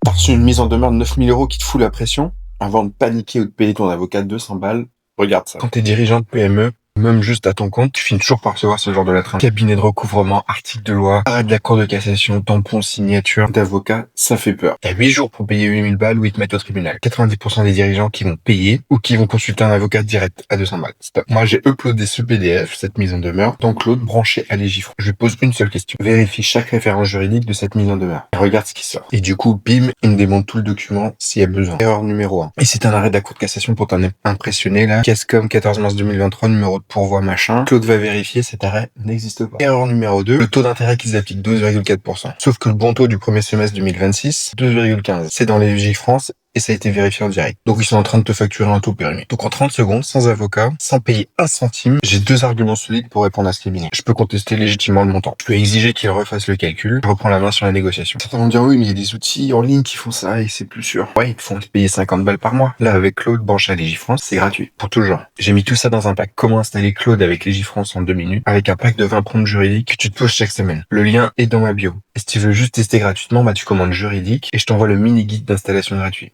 T'as reçu une mise en demeure de 9 000 € qui te fout la pression avant de paniquer ou de payer ton avocat 200 balles. Regarde ça. Quand t'es dirigeant de PME, même juste à ton compte, tu finis toujours par recevoir ce genre de lettre. Cabinet de recouvrement, article de loi, arrêt de la cour de cassation, tampon, signature d'avocat, ça fait peur. T'as 8 jours pour payer 8 000 balles ou ils te mettent au tribunal. 90% des dirigeants qui vont payer ou qui vont consulter un avocat direct à 200 balles. Stop. Moi, j'ai uploadé ce PDF, cette mise en demeure, dans Claude, branché à Légifrance. Je lui pose une seule question. Vérifie chaque référence juridique de cette mise en demeure. Et regarde ce qui sort. Et du coup, bim, il me démonte tout le document s'il y a besoin. Erreur numéro 1. Et c'est un arrêt de la cour de cassation pour t'en impressionner, là. Cascom, 14 mars 2023, numéro de pourvoi, machin. Claude va vérifier, cet arrêt n'existe pas. Erreur numéro 2, le taux d'intérêt qu'ils appliquent, 12,4%. Sauf que le bon taux du premier semestre 2026, 12,15. C'est dans les Légifrance et ça a été vérifié en direct. Donc ils sont en train de te facturer un taux périmé. Donc en 30 secondes, sans avocat, sans payer un centime, j'ai 2 arguments solides pour répondre à ce cabinet. Je peux contester légitimement le montant. Je peux exiger qu'il refasse le calcul. Je reprends la main sur la négociation. Certains vont dire oui, mais il y a des outils en ligne qui font ça et c'est plus sûr. Ouais, ils font te payer 50 balles par mois. Là, avec Claude, branché à Légifrance, c'est gratuit. Pour toujours. J'ai mis tout ça dans un pack. Comment installer Claude avec Légifrance en 2 minutes, avec un pack de 20 prompts juridiques que tu te poses chaque semaine. Le lien est dans ma bio. Et si tu veux juste tester gratuitement, tu commandes juridique et je t'envoie le mini guide d'installation gratuit.